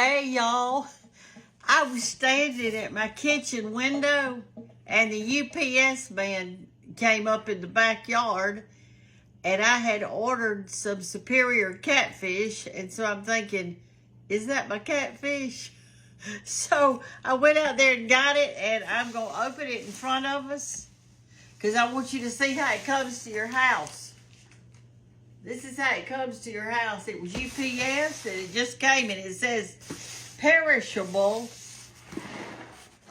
Hey, y'all. I was standing at my kitchen window and the UPS man came up in the backyard and I had ordered some superior catfish. And so I'm thinking, is that my catfish? So I went out there and got it, and I'm going to open it in front of us because I want you to see how it comes to your house. This is how it comes to your house. It was UPS, and it just came, and it says perishable,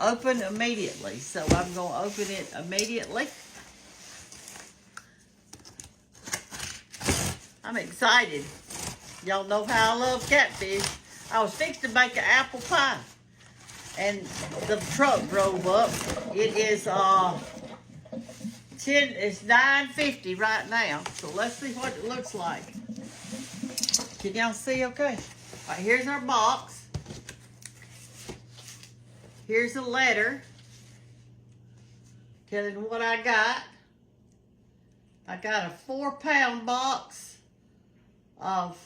open immediately. So I'm going to open it immediately. I'm excited. Y'all know how I love catfish. I was fixing to make an apple pie, and the truck drove up. It is it's 9:50 right now, so let's see what it looks like. Can y'all see okay? All right, here's our box. Here's a letter telling what I got. I got a 4-pound box of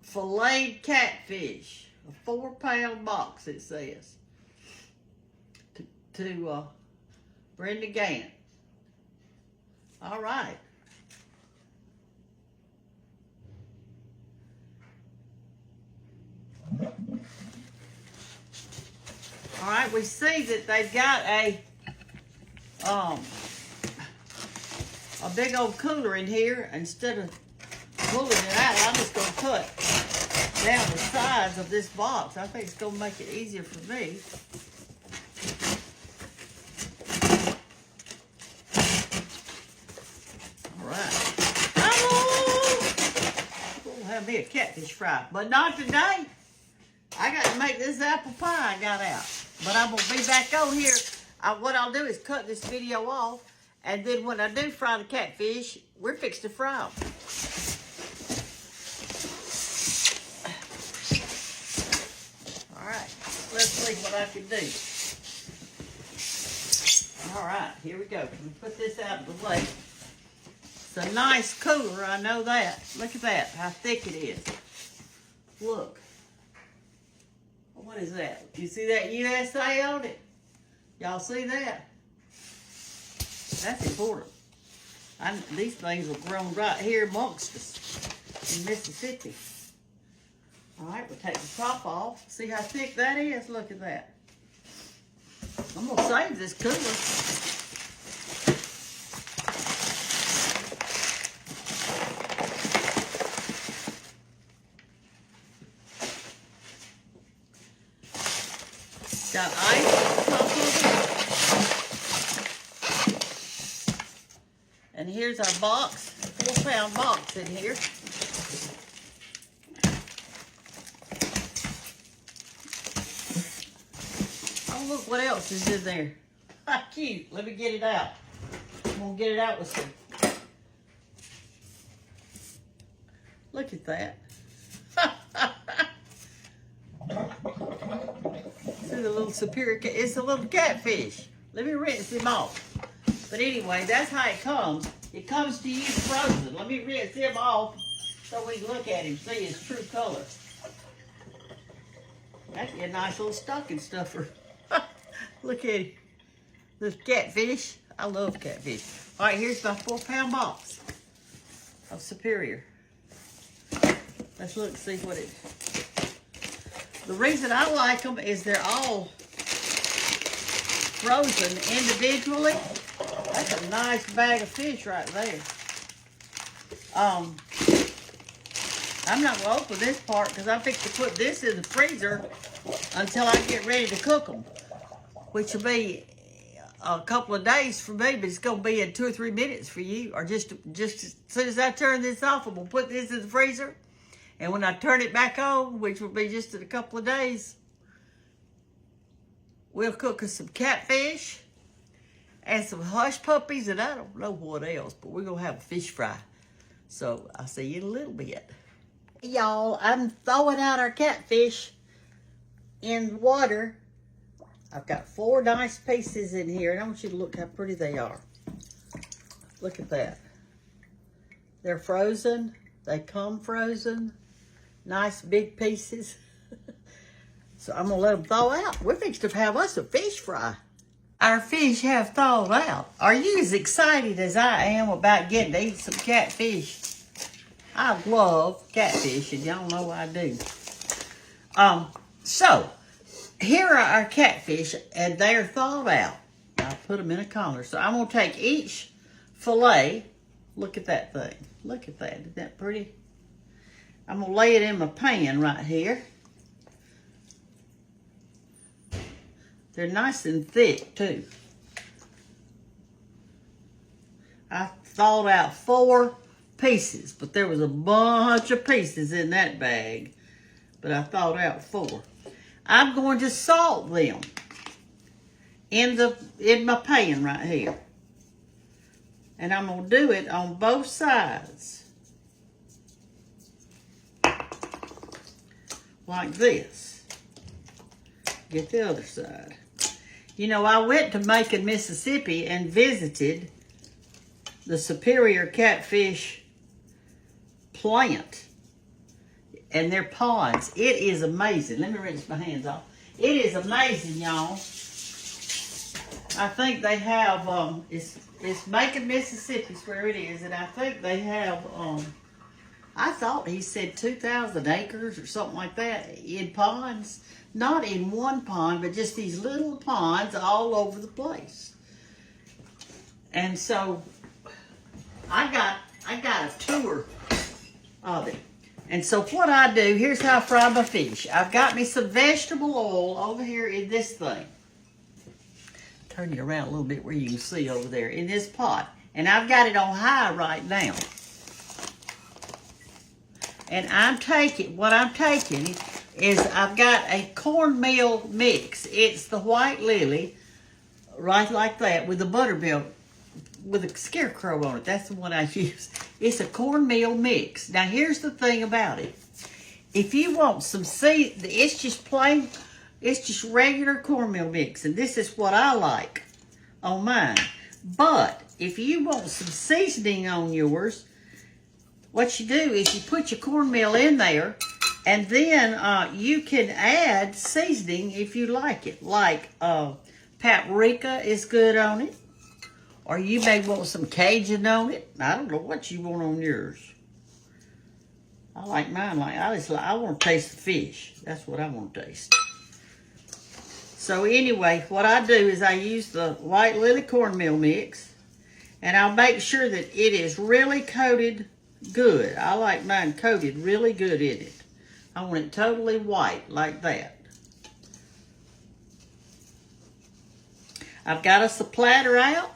filleted catfish. A 4-pound box, it says. To Brenda Gantt. All right. All right, we see that they've got a big old cooler in here. Instead of pulling it out, I'm just going to cut down the size of this box. I think it's going to make it easier for me. All right. We'll have me a catfish fry, but not today. I got to make this apple pie I got out. But I'm going to be back on here. What I'll do is cut this video off, and then when I do fry the catfish, we're fixed to fry them. All right, let's see what I can do. All right, here we go. Let me put this out of the way. It's a nice cooler, I know that. Look at that, how thick it is. Look. What is that? You see that USA on it? Y'all see that? That's important. These things are grown right here amongst us in Mississippi. All right, we'll take the top off. See how thick that is? Look at that. I'm going to save this cooler. Got ice on top of it. And here's our box, 4-pound box in here. Oh, look what else is in there. How cute. Let me get it out. I'm going to get it out with some. Look at that. The little superior, it's a little catfish. Let me rinse him off. But anyway, that's how it comes. It comes to you frozen. Let me rinse him off so we can look at him, see his true color. That's a nice little stocking stuffer. Look at him. This catfish. I love catfish. All right, here's my 4-pound box of superior. Let's look and see what it is. The reason I like them is they're all frozen individually. That's a nice bag of fish right there. I'm not going to open this part because I'm fixing to put this in the freezer until I get ready to cook them, which will be a couple of days for me, but it's going to be in 2 or 3 minutes for you. Or just as soon as I turn this off, I'm going to put this in the freezer. And when I turn it back on, which will be just in a couple of days, we'll cook us some catfish and some hush puppies, and I don't know what else, but we're going to have a fish fry. So I'll see you in a little bit. Y'all, I'm throwing out our catfish in water. I've got 4 nice pieces in here, and I want you to look how pretty they are. Look at that. They're frozen. They come frozen. Nice big pieces. So I'm gonna let them thaw out. We're fixing to have us a fish fry. Our fish have thawed out. Are you as excited as I am about getting to eat some catfish? I love catfish, and y'all know I do. So here are our catfish, and they're thawed out. I put them in a colander. So I'm gonna take each fillet. Look at that thing. Look at that. Isn't that pretty? I'm gonna lay it in my pan right here. They're nice and thick too. I thawed out 4 pieces, but there was a bunch of pieces in that bag. But I thawed out 4. I'm going to salt them in my pan right here. And I'm going to do it on both sides. Like this. Get the other side. You know, I went to Macon, Mississippi and visited the Superior Catfish plant and their ponds. It is amazing. Let me rinse my hands off. It is amazing, y'all. I think they have, it's Macon, Mississippi is where it is, and I think they have, I thought he said 2,000 acres or something like that in ponds. Not in one pond, but just these little ponds all over the place. And so I got a tour of it. And so what I do, here's how I fry my fish. I've got me some vegetable oil over here in this thing. Turn it around a little bit where you can see over there in this pot. And I've got it on high right now. And what I'm taking is I've got a cornmeal mix. It's the White Lily, right like that, with the buttermilk, with a scarecrow on it. That's the one I use. It's a cornmeal mix. Now, here's the thing about it. If you want some it's just plain, it's just regular cornmeal mix, and this is what I like on mine. But if you want some seasoning on yours, what you do is you put your cornmeal in there, and then you can add seasoning if you like it. Like paprika is good on it. Or you may want some Cajun on it. I don't know what you want on yours. I like mine I want to taste the fish. That's what I want to taste. So anyway, what I do is I use the White Lily cornmeal mix. And I'll make sure that it is really coated good. I like mine coated really good in it. I want it totally white, like that. I've got us a platter out.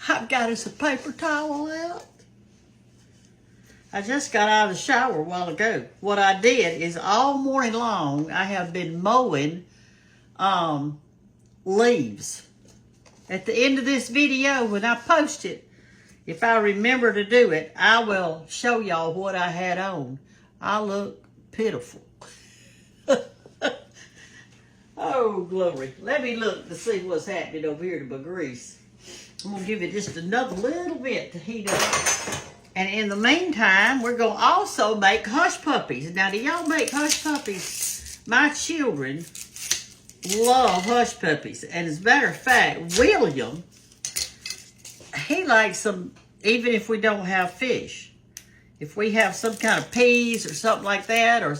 I've got us a paper towel out. I just got out of the shower a while ago. What I did is all morning long, I have been mowing leaves. At the end of this video, when I post it, if I remember to do it, I will show y'all what I had on. I look pitiful. Oh, glory. Let me look to see what's happening over here to my grease. I'm going to give it just another little bit to heat up. And in the meantime, we're going to also make hush puppies. Now, do y'all make hush puppies? My children love hush puppies. And as a matter of fact, William, he likes them even if we don't have fish. If we have some kind of peas or something like that, or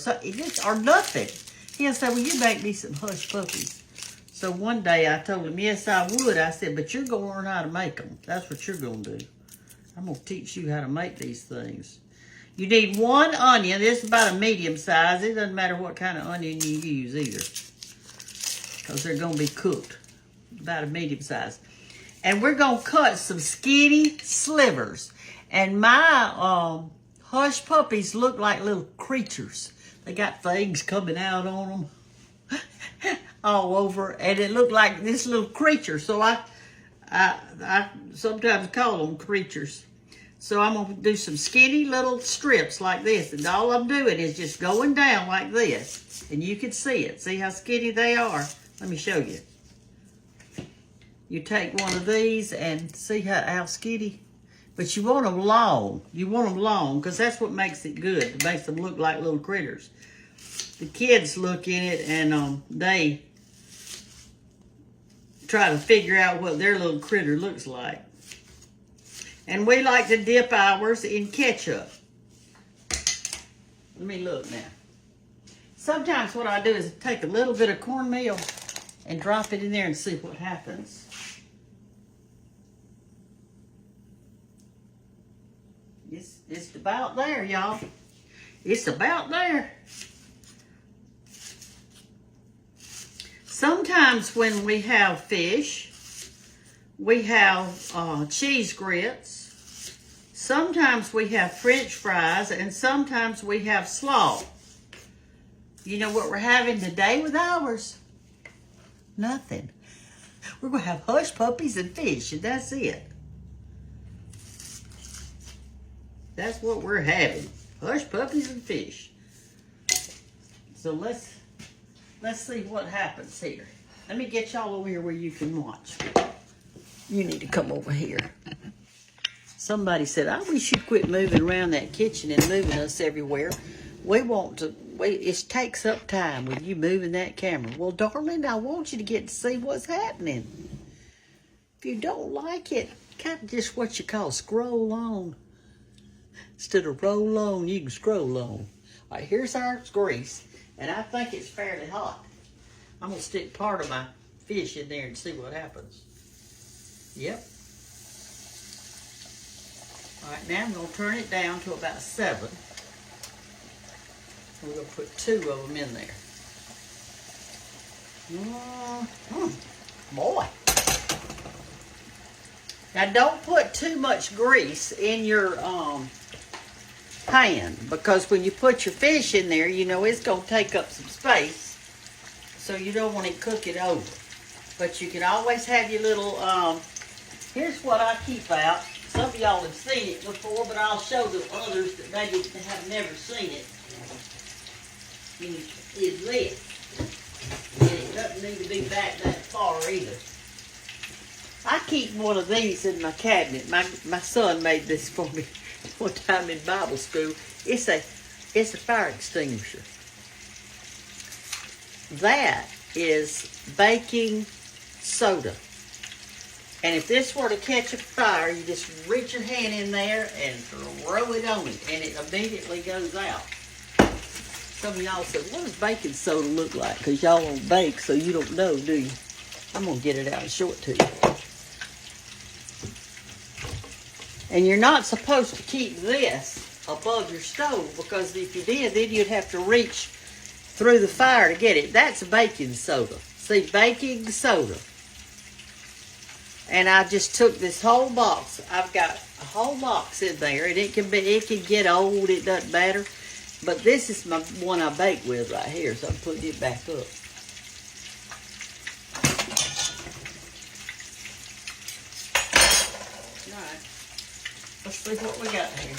nothing, he'll say, well, you make me some hush puppies. So one day I told him, yes, I would. I said, but you're going to learn how to make them. That's what you're going to do. I'm going to teach you how to make these things. You need 1 onion. This is about a medium size. It doesn't matter what kind of onion you use either, because they're going to be cooked. About a medium size. And we're going to cut some skinny slivers. And my hush puppies look like little creatures. They got things coming out on them all over, and it looked like this little creature. So I sometimes call them creatures. So I'm going to do some skinny little strips like this, and all I'm doing is just going down like this, and you can see it. See how skinny they are? Let me show you. You take one of these and see how skinny. But you want them long. You want them long because that's what makes it good. It makes them look like little critters. the kids look in it and they try to figure out what their little critter looks like. And we like to dip ours in ketchup. Let me look now. Sometimes what I do is take a little bit of cornmeal and drop it in there and see what happens. It's about there, y'all. It's about there. Sometimes when we have fish, we have cheese grits. Sometimes we have French fries, and sometimes we have slaw. You know what we're having today with ours? Nothing. We're going to have hush puppies and fish, and that's it. That's what we're having. Hush puppies and fish. So let's see what happens here. Let me get y'all over here where you can watch. You need to come over here. Somebody said, I wish you'd quit moving around that kitchen and moving us everywhere. We want to, it takes up time with you moving that camera. Well, darling, I want you to get to see what's happening. If you don't like it, kind of just what you call scroll on. Instead of roll on, you can scroll on. All right, here's our grease, and I think it's fairly hot. I'm going to stick part of my fish in there and see what happens. Yep. All right, now I'm going to turn it down to about 7. We're going to put 2 of them in there. Boy. Now, don't put too much grease in your pan, because when you put your fish in there, you know, it's going to take up some space, so you don't want to cook it over. But you can always have your little, here's what I keep out. Some of y'all have seen it before, but I'll show the others that maybe have never seen it. Is this. And it doesn't need to be back that far either. I keep one of these in my cabinet. My son made this for me one time in Bible school. It's a fire extinguisher. That is baking soda. And if this were to catch a fire, you just reach your hand in there and throw it on it, and it immediately goes out. Some of y'all said, what does baking soda look like? Because y'all don't bake, so you don't know, do you? I'm going to get it out and show it to you. And you're not supposed to keep this above your stove, because if you did, then you'd have to reach through the fire to get it. That's baking soda. See, baking soda. And I just took this whole box. I've got a whole box in there, and it can get old. It doesn't matter. But this is my one I bake with right here, so I'm putting it back up. All right. Let's see what we got here.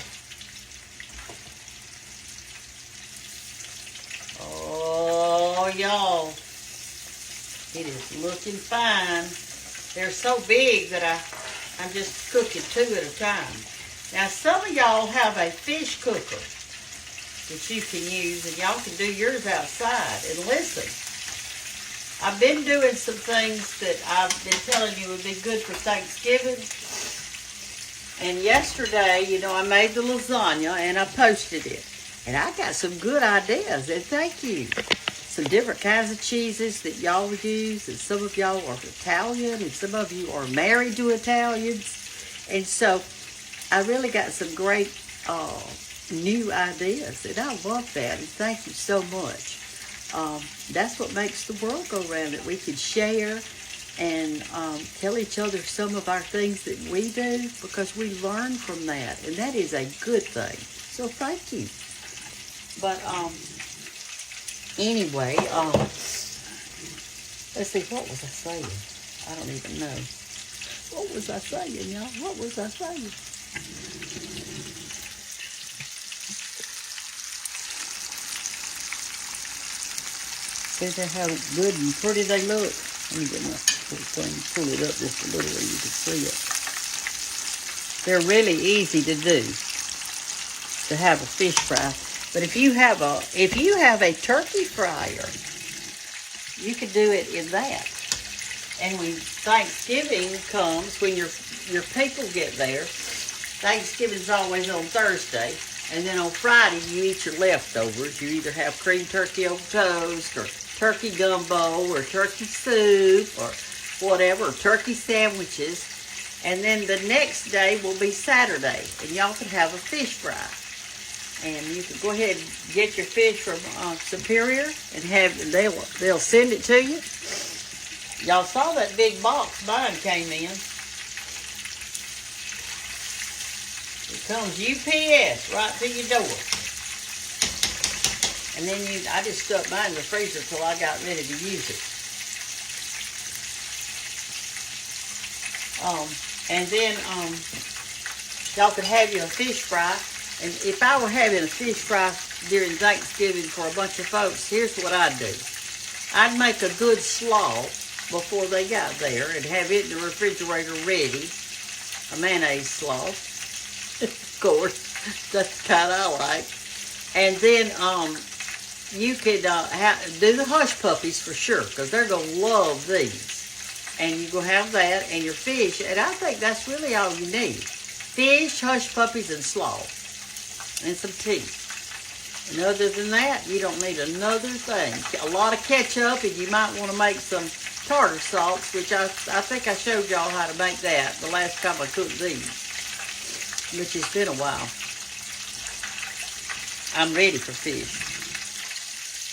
Oh, y'all. It is looking fine. They're so big that I'm just cooking 2 at a time. Now, some of y'all have a fish cooker that you can use, and y'all can do yours outside. And listen, I've been doing some things that I've been telling you would be good for Thanksgiving. And yesterday, you know, I made the lasagna, and I posted it. And I got some good ideas, and thank you. Some different kinds of cheeses that y'all use, and some of y'all are Italian, and some of you are married to Italians. And so I really got some great new ideas, and I love that, and thank you so much. That's what makes the world go round, that we can share and tell each other some of our things that we do, because we learn from that, and that is a good thing. So thank you. But anyway, let's see, what was I saying? I don't even know. What was I saying, y'all? What was I saying? See how good and pretty they look? Let me get my thing, pull it up just a little where you can see it. They're really easy to do, to have a fish fry. But if you have a turkey fryer, you could do it in that. And when Thanksgiving comes, when your people get there, Thanksgiving's always on Thursday, and then on Friday you eat your leftovers. You either have cream turkey over toast, or turkey gumbo, or turkey soup, or whatever, or turkey sandwiches. And then the next day will be Saturday, and y'all can have a fish fry. And you can go ahead and get your fish from Superior, and they'll send it to you. Y'all saw that big box mine came in. It comes UPS right to your door. And then I just stuck mine in the freezer till I got ready to use it. And then y'all could have you a fish fry. And if I were having a fish fry during Thanksgiving for a bunch of folks, here's what I'd do. I'd make a good slaw before they got there and have it in the refrigerator ready. A mayonnaise slaw. Of course, that's the kind I like. And then you could do the hush puppies for sure, because they're going to love these. And you're going to have that and your fish. And I think that's really all you need. Fish, hush puppies, and slaw. And some tea. And other than that, you don't need another thing. A lot of ketchup, and you might want to make some tartar sauce, which I think I showed y'all how to make that the last time I cooked these, which has been a while. I'm ready for fish.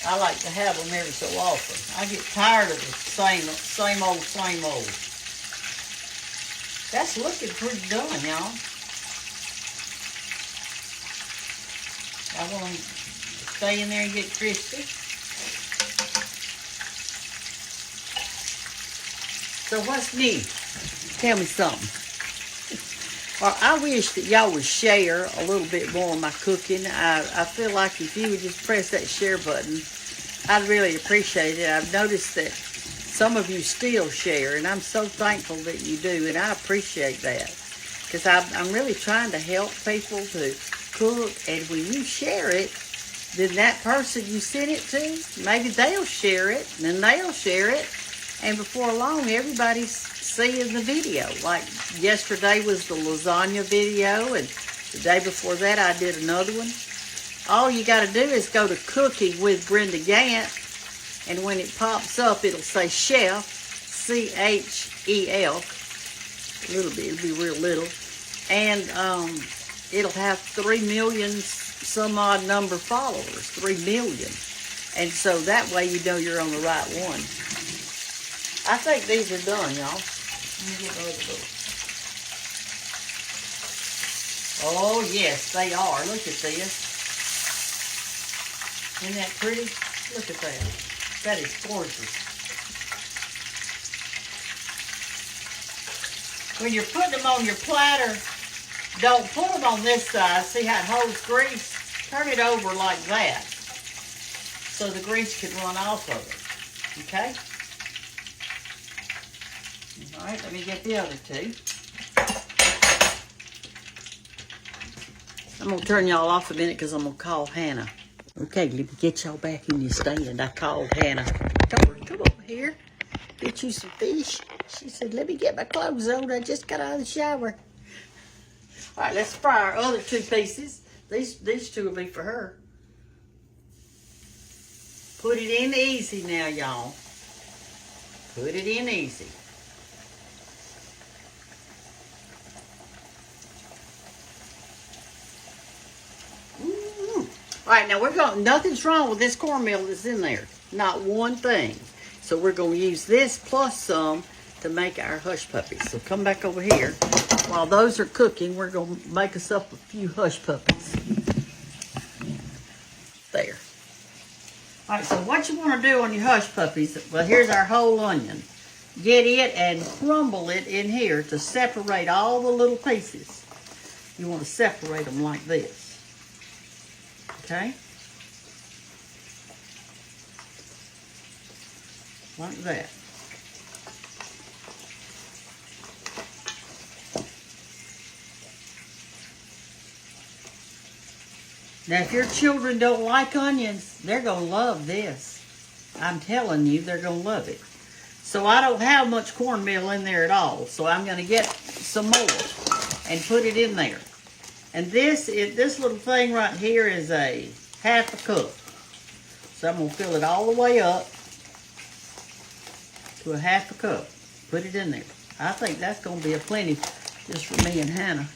I like to have them every so often. I get tired of the same old. That's looking pretty done, y'all. I want them to stay in there and get crispy. So what's new? Tell me something. Or I wish that y'all would share a little bit more of my cooking. I feel like if you would just press that share button, I'd really appreciate it. I've noticed that some of you still share, and I'm so thankful that you do, and I appreciate that. Because I'm really trying to help people to cook, and when you share it, then that person you send it to, maybe they'll share it, and then they'll share it, and before long, everybody's seeing the video. Like yesterday was the lasagna video, and the day before that I did another one. All you got to do is go to Cooking with Brenda Gantt, and when it pops up, it'll say Chef, C-H-E-F, a little bit, it'll be real little, and it'll have 3 million some odd number followers, 3 million. And so that way you know you're on the right one. I think these are done, y'all. Let me get the other book. Oh, yes, they are. Look at this. Isn't that pretty? Look at that. That is gorgeous. When you're putting them on your platter, don't put them on this side. See how it holds grease? Turn it over like that so the grease can run off of it. Okay? All right, let me get the other two. I'm going to turn y'all off a minute because I'm going to call Hannah. Okay, let me get y'all back in your stand. I called Hannah. Come over here. Get you some fish. She said, let me get my clothes on. I just got out of the shower. All right, let's fry our other 2 pieces. These 2 will be for her. Put it in easy now, y'all. Put it in easy. All right, now nothing's wrong with this cornmeal that's in there. Not one thing. So we're going to use this plus some to make our hush puppies. So come back over here. While those are cooking, we're going to make us up a few hush puppies. There. All right, so what you want to do on your hush puppies, well, here's our whole onion. Get it and crumble it in here to separate all the little pieces. You want to separate them like this. Okay? Like that. Now, if your children don't like onions, they're going to love this. I'm telling you, they're going to love it. So I don't have much cornmeal in there at all. So I'm going to get some more and put it in there. And this little thing right here is a half a cup. So I'm going to fill it all the way up to a half a cup. Put it in there. I think that's going to be a plenty just for me and Hannah.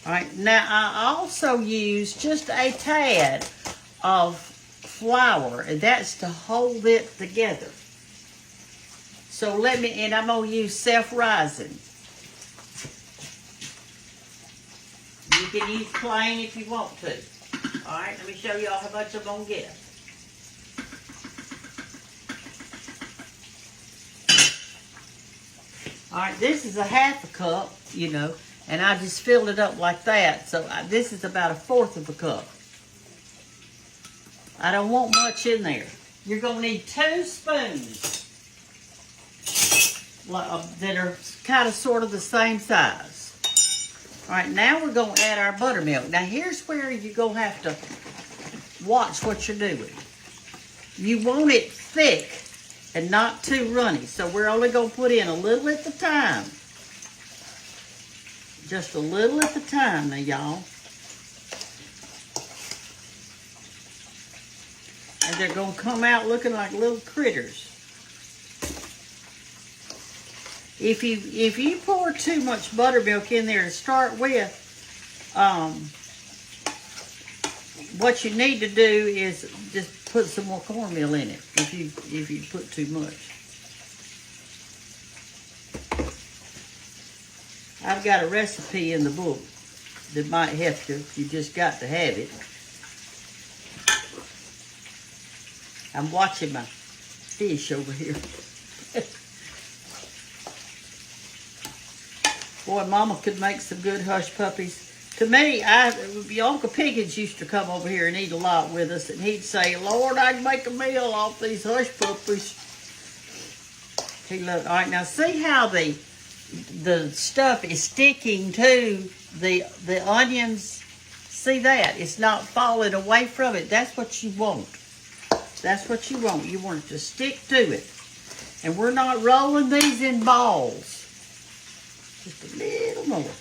All right, now I also use just a tad of flour, and that's to hold it together. So and I'm going to use self-rising. You can use plain if you want to. All right, let me show y'all how much I'm going to get. All right, this is a half a cup, you know, and I just filled it up like that. So this is about 1/4 of a cup. I don't want much in there. You're going to need 2 spoons that are kind of sort of the same size. All right, now we're going to add our buttermilk. Now, here's where you're going to have to watch what you're doing. You want it thick and not too runny. So we're only going to put in a little at a time. Just a little at a time now, y'all. And they're going to come out looking like little critters. If you pour too much buttermilk in there to start with, what you need to do is just put some more cornmeal in it if you put too much. I've got a recipe in the book that might help you. You just got to have it. I'm watching my fish over here. Boy, Mama could make some good hush puppies. To me, Uncle Pickens used to come over here and eat a lot with us, and he'd say, "Lord, I'd make a meal off these hush puppies." He loved. All right, now see how the stuff is sticking to the onions. See that? It's not falling away from it. That's what you want. That's what you want. You want it to stick to it. And we're not rolling these in balls. Just a little more.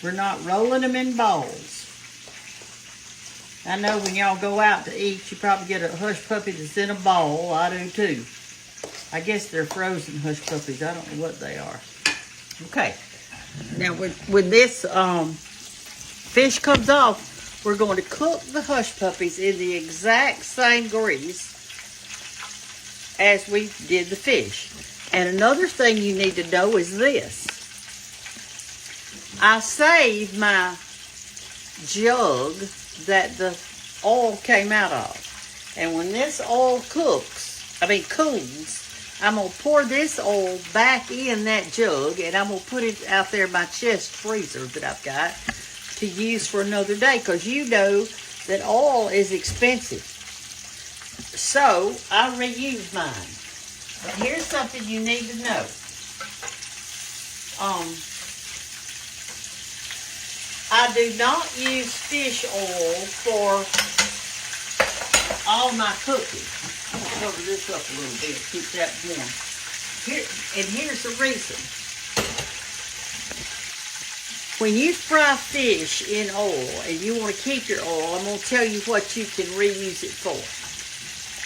We're not rolling them in balls. I know when y'all go out to eat, you probably get a hush puppy that's in a ball. I do too. I guess they're frozen hush puppies. I don't know what they are. Okay. Now when this fish comes off, we're going to cook the hush puppies in the exact same grease as we did the fish. And another thing you need to know is this. I saved my jug that the oil came out of. And when this oil cools, I'm going to pour this oil back in that jug, and I'm going to put it out there in my chest freezer that I've got to use for another day, because you know that oil is expensive. So I reuse mine. But here's something you need to know. I do not use fish oil for all my cooking. I'm going to cover this up a little bit, keep that warm. Here's the reason. When you fry fish in oil and you want to keep your oil, I'm going to tell you what you can reuse it for.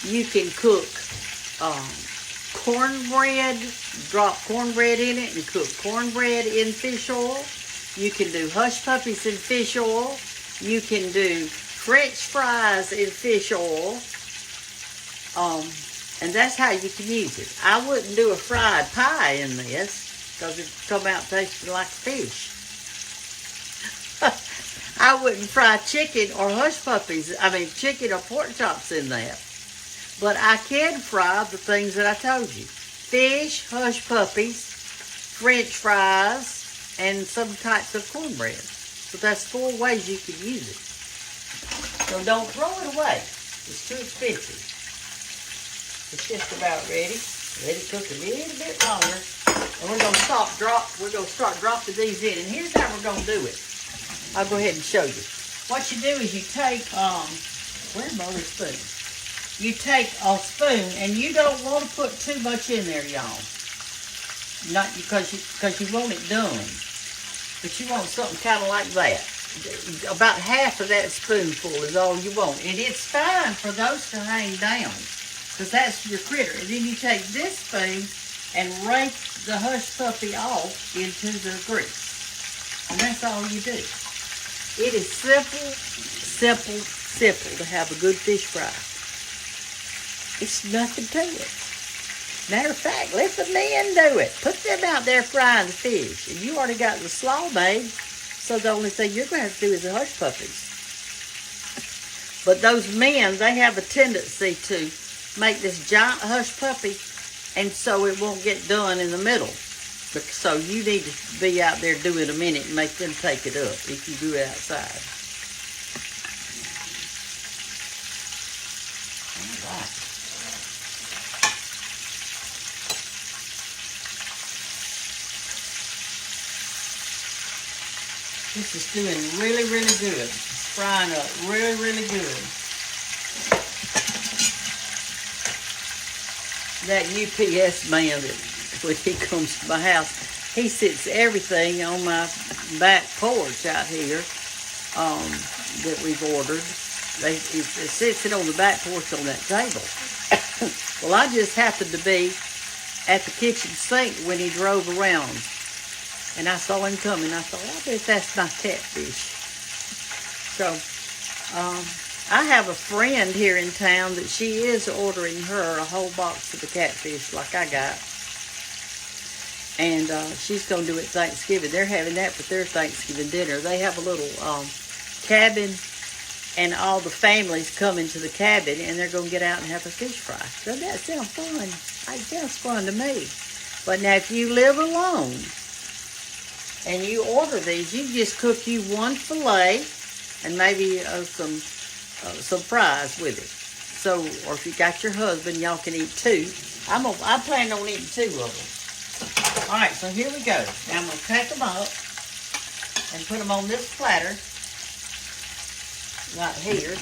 You can cook cornbread, drop cornbread in it and cook cornbread in fish oil. You can do hush puppies in fish oil. You can do French fries in fish oil. And that's how you can use it. I wouldn't do a fried pie in this because it'd come out tasting like fish. I wouldn't fry chicken or chicken or pork chops in that. But I can fry the things that I told you. Fish, hush puppies, French fries, and some types of cornbread. So that's 4 ways you can use it. So don't throw it away. It's too expensive. It's just about ready. Let it cook a little bit longer. And we're gonna start dropping these in. And here's how we're gonna do it. I'll go ahead and show you. What you do is you take where's my other spoon? You take a spoon, and you don't want to put too much in there, y'all. Not because you want it done, but you want something kind of like that. About half of that spoonful is all you want, and it's fine for those to hang down, because that's your critter. And then you take this spoon and rake the hush puppy off into the grease, and that's all you do. It is simple, simple, simple to have a good fish fry. It's nothing to it. Matter of fact, let the men do it. Put them out there frying the fish. And you already got the slaw made, so the only thing you're going to have to do is the hush puppies. But those men, they have a tendency to make this giant hush puppy, and so it won't get done in the middle. So you need to be out there doing a minute and make them take it up if you do it outside. All right. This is doing really, really good. It's frying up really, really good. That UPS man, that when he comes to my house, he sits everything on my back porch out here that we've ordered. It sits it on the back porch on that table. Well, I just happened to be at the kitchen sink when he drove around. And I saw him coming. I thought, I bet that's my catfish. So, I have a friend here in town that she is ordering her a whole box of the catfish like I got. And she's going to do it Thanksgiving. They're having that for their Thanksgiving dinner. They have a little cabin, and all the families come into the cabin, and they're going to get out and have a fish fry. Doesn't that sound fun? It sounds fun to me. But now, if you live alone, and you order these, you just cook you one fillet and maybe some fries with it. So, or if you got your husband, y'all can eat two. I plan on eating two of them. All right, so here we go. Now I'm gonna cut them up and put them on this platter right here.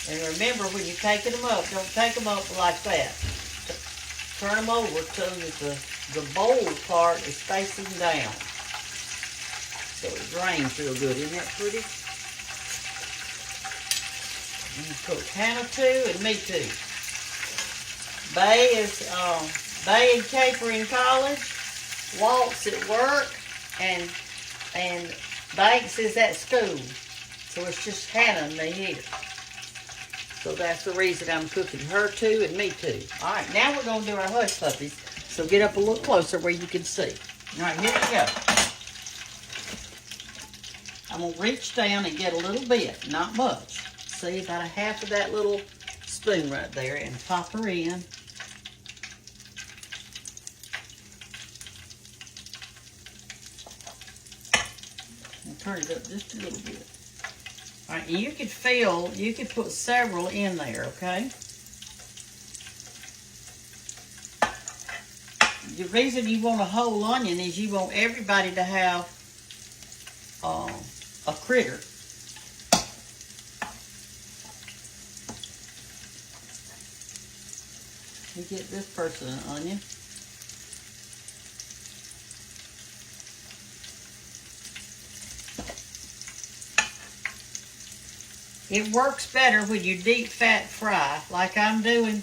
And remember, when you're taking them up, don't take them up like that. Turn them over so that the bowl part is facing down. So it drains real good. Isn't that pretty? You cook Hannah too and me too. Bay and Caper in college. Walt's at work, and Banks is at school. So it's just Hannah and me here. So that's the reason I'm cooking her too and me too. All right, now we're going to do our hush puppies. So get up a little closer where you can see. All right, here we go. I'm going to reach down and get a little bit, not much. See, about a half of that little spoon right there, and pop her in. And turn it up just a little bit. All right, and you could put several in there, okay? The reason you want a whole onion is you want everybody to have a critter. You get this person an onion. It works better when you deep fat fry, like I'm doing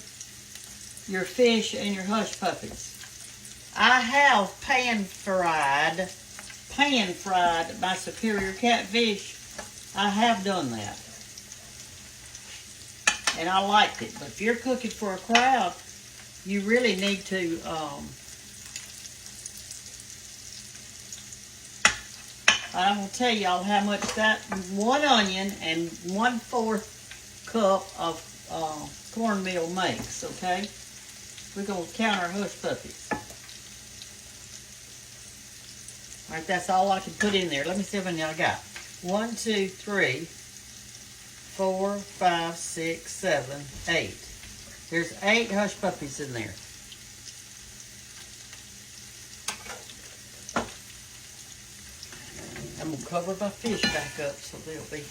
your fish and your hush puppies. I have pan fried my superior catfish. I have done that. And I liked it. But if you're cooking for a crowd, you really need to I'm going to tell y'all how much that one onion and 1/4 cup of cornmeal makes, okay? We're going to count our hush puppies. All right, that's all I can put in there. Let me see how many I got. 1, 2, 3, 4, 5, 6, 7, 8. There's 8 hush puppies in there. I'm going to cover my fish back up so they'll be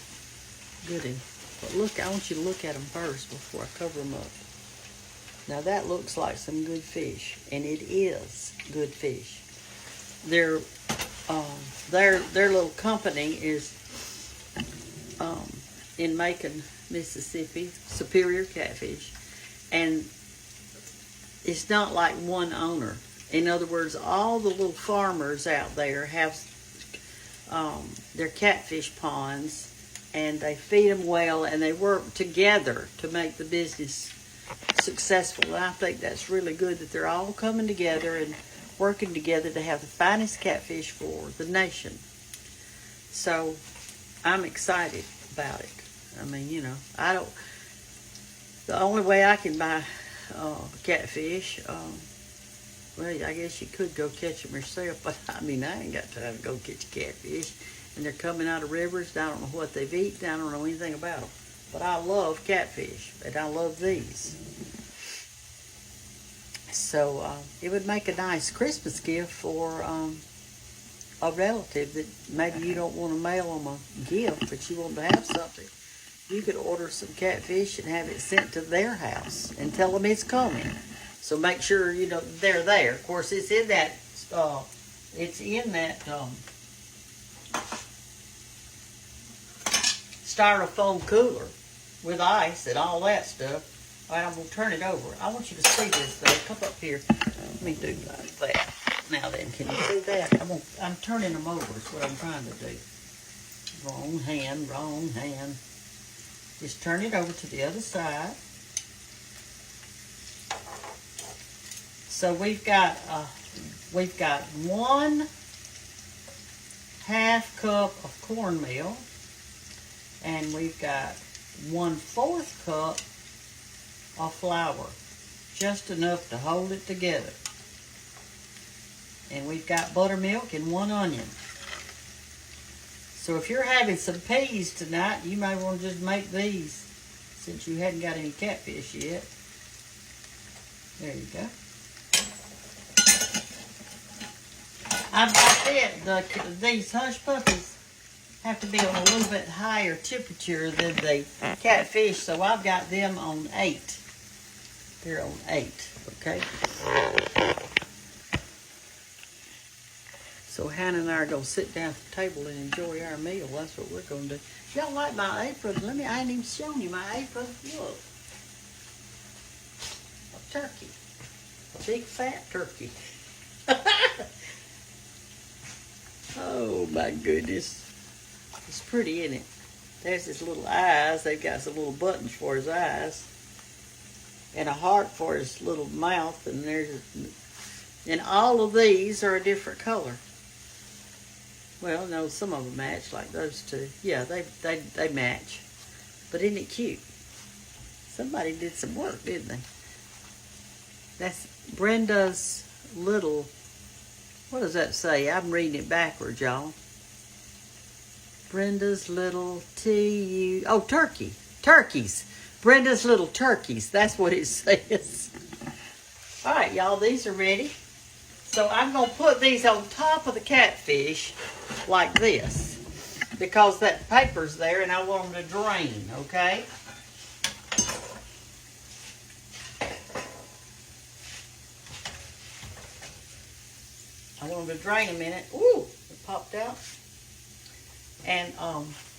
goody. But look, I want you to look at them first before I cover them up. Now that looks like some good fish, and it is good fish. Their little company is in Macon, Mississippi, Superior Catfish, and it's not like one owner. In other words, all the little farmers out there have their catfish ponds, and they feed them well, and they work together to make the business successful. And I think that's really good that they're all coming together and working together to have the finest catfish for the nation. So I'm excited about it. I mean, you know, the only way I can buy catfish, well, I guess you could go catch them yourself, but I mean, I ain't got time to go catch catfish. And they're coming out of rivers. I don't know what they've eaten. I don't know anything about them. But I love catfish, and I love these. So it would make a nice Christmas gift for a relative that maybe you don't want to mail them a gift, but you want to have something. You could order some catfish and have it sent to their house and tell them it's coming. So make sure, you know, they're there. Of course, it's in that styrofoam cooler with ice and all that stuff. All right, I'm going to turn it over. I want you to see this, though. Come up here. Let me do like that. Now then, can you see that? I'm turning them over is what I'm trying to do. Wrong hand, wrong hand. Just turn it over to the other side. So we've got 1/2 cup of cornmeal, and we've got 1/4 cup of flour, just enough to hold it together. And we've got buttermilk and 1 onion. So if you're having some peas tonight, you may want to just make these, since you hadn't got any catfish yet. There you go. I've got these hush puppies have to be on a little bit higher temperature than the catfish, so I've got them on 8. They're on 8, okay? So Hannah and I are going to sit down at the table and enjoy our meal. That's what we're going to do. Y'all like my apron? I ain't even shown you my apron. Look. A turkey. A big fat turkey. Oh my goodness. It's pretty, isn't it? There's his little eyes. They've got some little buttons for his eyes. And a heart for his little mouth. And all of these are a different color. Well, no, some of them match, like those two. Yeah, they match. But isn't it cute? Somebody did some work, didn't they? That's Brenda's little... What does that say? I'm reading it backwards, y'all. Brenda's little turkey. Turkeys. Brenda's little turkeys. That's what it says. All right, y'all, these are ready. So I'm going to put these on top of the catfish like this, because that paper's there and I want them to drain, okay? I want them to drain a minute. Ooh, it popped out. And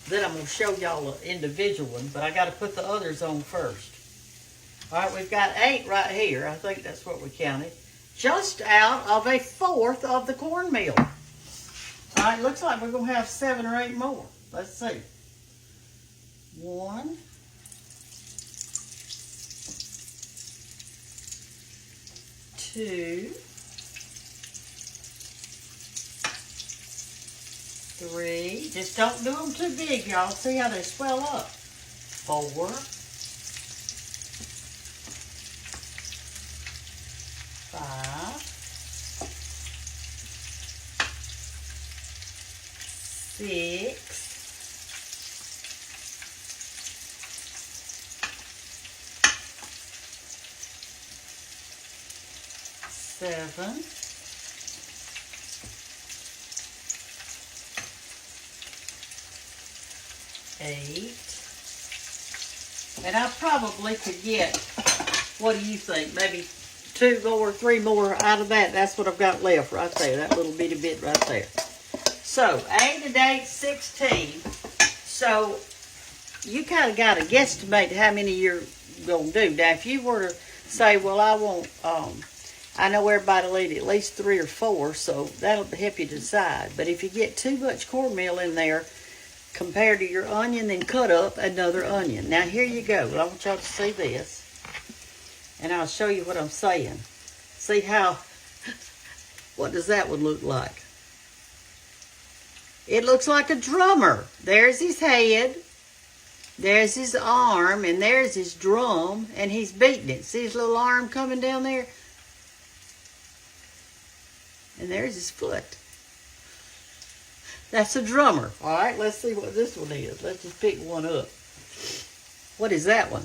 then I'm going to show y'all an individual one, but I got to put the others on first. All right, we've got 8 right here. I think that's what we counted. Just out of 1/4 of the cornmeal. All right, looks like we're going to have 7 or 8 more. Let's see. 1, 2, 3. Just don't do them too big, y'all. See how they swell up. 4. 5. 6. 7. 7. 8. And I probably could get, what do you think, maybe 2 more, 3 more out of that. That's what I've got left right there, that little bitty bit right there. So 8 and 8, 16. So you kind of got to guesstimate how many you're going to do. Now, if you were to say, well, I want, I know everybody will eat at least 3 or 4, so that'll help you decide. But if you get too much cornmeal in there compared to your onion, then cut up another onion. Now, here you go. I want y'all to see this, and I'll show you what I'm saying. See how, what does that one look like? It looks like a drummer. There's his head, there's his arm, and there's his drum, and he's beating it. See his little arm coming down there? And there's his foot. That's a drummer. All right, let's see what this one is. Let's just pick one up. What is that one?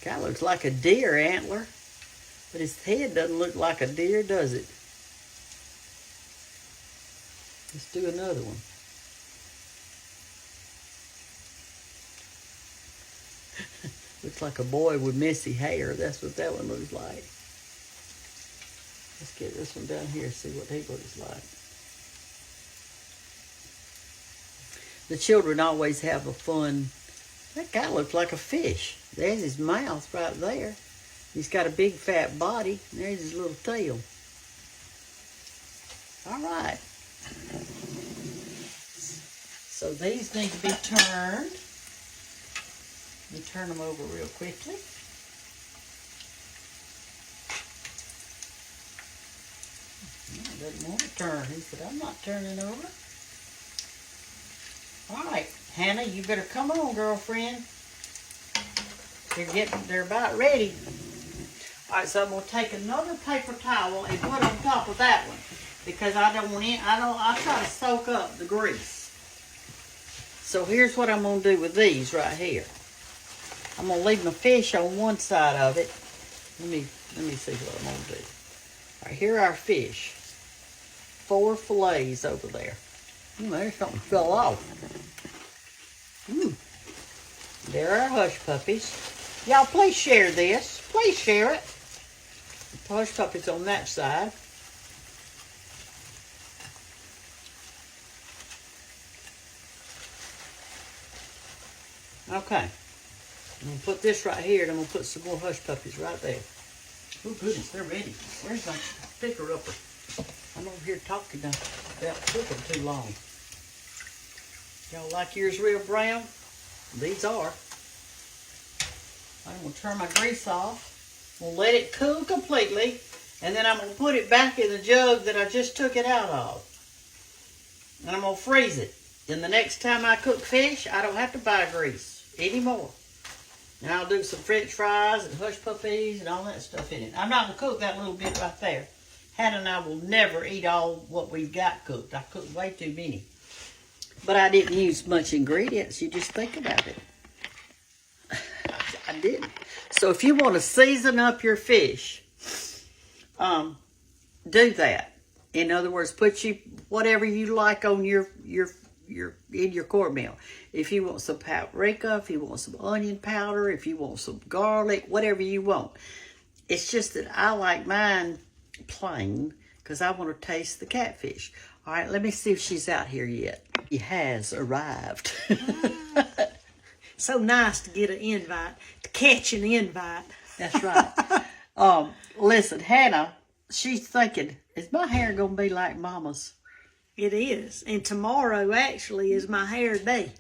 Kind of looks like a deer antler, but his head doesn't look like a deer, does it? Let's do another one. Looks like a boy with messy hair. That's what that one looks like. Let's get this one down here, see what he looks like. The children always have a fun, that guy looks like a fish. There's his mouth right there. He's got a big fat body. And there's his little tail. All right. So these need to be turned. Let me turn them over real quickly. He doesn't want to turn. He said, I'm not turning over. All right, Hannah, you better come on, girlfriend. They're about ready. All right, so I'm gonna take another paper towel and put on top of that one because I try to soak up the grease. So here's what I'm gonna do with these right here. I'm gonna leave my fish on one side of it. Let me see what I'm gonna do. All right, here are our fish. 4 fillets over there. There's something fell off. There are our hush puppies. Y'all, please share this. Please share it. The hush puppies on that side. Okay. I'm going to put this right here, and I'm going to put some more hush puppies right there. Oh, goodness, they're ready. Where's my picker-upper? I'm over here talking about cooking too long. Y'all like yours real brown? These are. I'm going to turn my grease off. I'm going to let it cool completely, and then I'm going to put it back in the jug that I just took it out of. And I'm going to freeze it. And the next time I cook fish, I don't have to buy grease anymore. And I'll do some french fries and hush puppies and all that stuff in it. I'm not going to cook that little bit right there. Hannah and I will never eat all what we've got cooked. I cooked way too many. But I didn't use much ingredients. You just think about it. I didn't. So if you want to season up your fish, do that. In other words, put whatever you like on in your cornmeal. If you want some paprika, if you want some onion powder, if you want some garlic, whatever you want. It's just that I like mine plain because I want to taste the catfish. All right, let me see if she's out here yet. She has arrived. So nice to get an invite, to catch an invite. That's right. Listen, Hannah, she's thinking, is my hair going to be like Mama's? It is. And tomorrow, actually, is my hair day.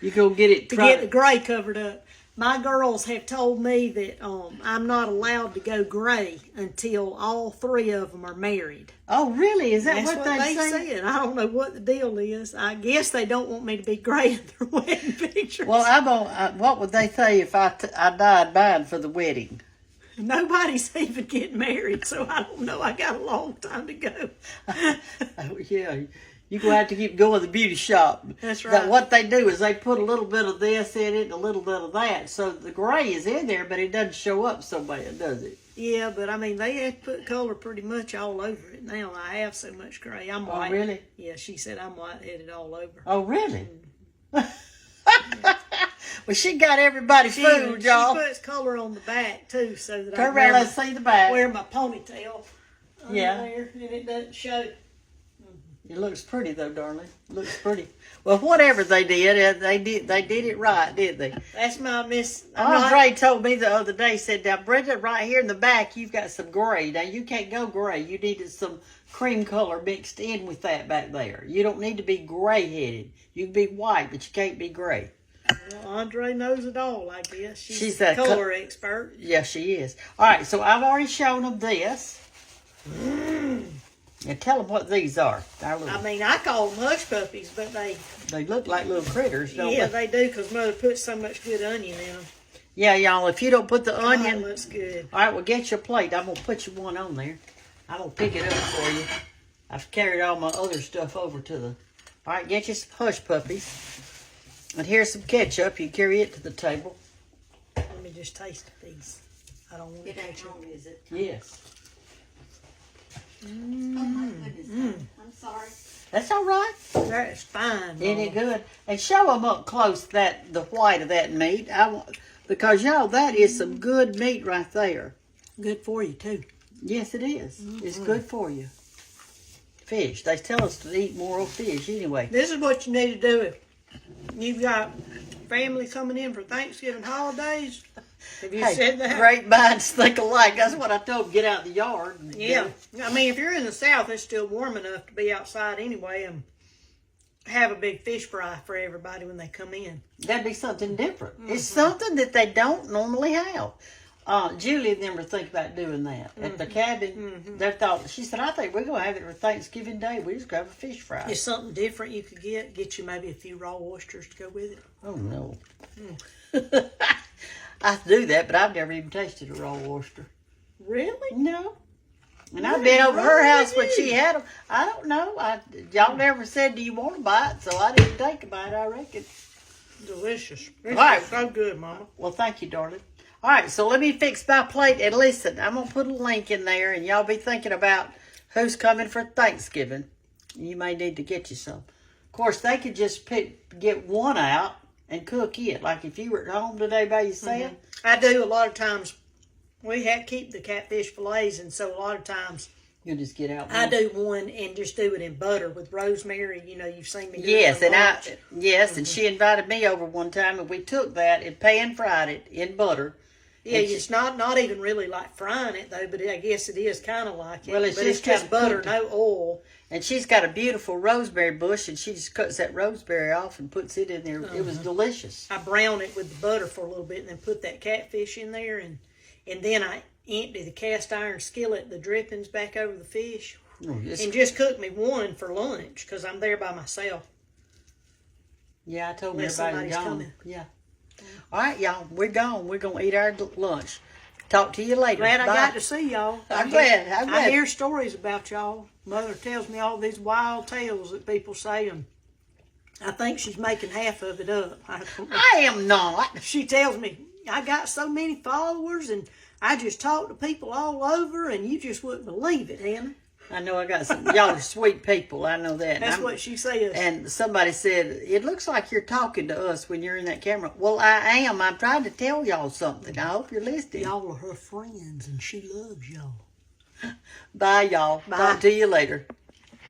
You going to get it to get the gray covered up. My girls have told me that I'm not allowed to go gray until all 3 of them are married. Oh, really? Is that That's what they said? I don't know what the deal is. I guess they don't want me to be gray in their wedding pictures. Well, what would they say if I dyed mine for the wedding? Nobody's even getting married, so I don't know. I got a long time to go. Oh, yeah. You're going to have to keep going to the beauty shop. That's right. But what they do is they put a little bit of this in it and a little bit of that. So the gray is in there, but it doesn't show up so bad, does it? Yeah, but I mean, they have to put color pretty much all over it now. I have so much gray. I'm white. Oh, really? Yeah, she said I'm white-headed all over. Oh, really? Well, she got everybody food, y'all. She puts color on the back, too, so that Turn around, let's see the back. wear my ponytail under Yeah. there, and it doesn't show. It looks pretty, though, darling. It looks pretty. Well, whatever they did it right, didn't they? That's my miss. Andre told me the other day, said, now, Brenda, right here in the back, you've got some gray. Now, you can't go gray. You needed some cream color mixed in with that back there. You don't need to be gray-headed. You can be white, but you can't be gray. Well, Andre knows it all, I guess. She's a a color expert. Yeah, she is. All right, so I've already shown them this. Now, tell them what these are. I mean, I call them hush puppies, but They look like little critters, don't yeah, they? they do, because Mother puts so much good onion in them. Yeah, y'all, if you don't put the Onion onion... looks good. All right, well, get your plate. I'm going to put you one on there. I'm going to pick it up for you. I've carried all my other stuff over to the... All right, get you some hush puppies. And here's some ketchup. You carry it to the table. Let me just taste a piece. I don't want to taste it. Is it? Yes. Oh my goodness. I'm sorry. That's all right. That's fine. Isn't it Mama. good? And show them up close the white of that meat. Because, y'all, that is some good meat right there. Good for you, too. Yes, it is. It's good for you. Fish. They tell us to eat more of fish anyway. This is what you need to do if you've got family coming in for Thanksgiving holidays. Have you said that? Great minds think alike. That's what I told them. Get out in the yard. And Yeah. I mean, if you're in the South, it's still warm enough to be outside anyway and have a big fish fry for everybody when they come in. That'd be something different. It's something that they don't normally have. Julie and them were thinking about doing that at the cabin. They thought, she said, I think we're going to have it for Thanksgiving Day. We just have a fish fry. It's something different you could get you maybe a few raw oysters to go with it. Oh, no. I do that, but I've never even tasted a raw oyster. Really? No. And What I've been is over wrong her house with when she you? had them. I don't know. Y'all never said, do you want a bite? So I didn't take a bite, I reckon. Delicious. It's Right. so good, Mama. Well, thank you, darling. All right, so let me fix my plate. And listen, I'm going to put a link in there, and y'all be thinking about who's coming for Thanksgiving. You may need to get you some. Of course, they could just get one out and cook it. Like if you were at home today by yourself. I do a lot of times. We have to keep the catfish fillets, and so a lot of times You'll just get out. I do one and just do it in butter with rosemary. You know, you've seen me do Yes, it. and and she invited me over one time, and we took that and pan fried it in butter. Yeah, And it's not even really like frying it though, but I guess it is kind of like it. Well, it's but just it's just kinda butter, cooked. no oil. And she's got a beautiful rosemary bush, and she just cuts that rosemary off and puts it in there. It was delicious. I brown it with the butter for a little bit, and then put that catfish in there, and then I empty the cast iron skillet, the drippings back over the fish, and just cook me one for lunch because I'm there by myself. Yeah, I told me Unless everybody somebody's gone. coming. Yeah. All right, y'all, we're gone. We're gonna eat our lunch. Talk to you later. Glad I Bye. got to see y'all. I'm glad. I hear stories about y'all. Mother tells me all these wild tales that people say, and I think she's making half of it up. I am not. She tells me, I got so many followers, and I just talk to people all over, and you just wouldn't believe it, Hannah. I know I got some. Y'all are sweet people. I know that. That's what she says. And somebody said, it looks like you're talking to us when you're in that camera. Well, I am. I'm trying to tell y'all something. I hope you're listening. Y'all are her friends, and she loves y'all. Bye, y'all. Bye. Talk to you later.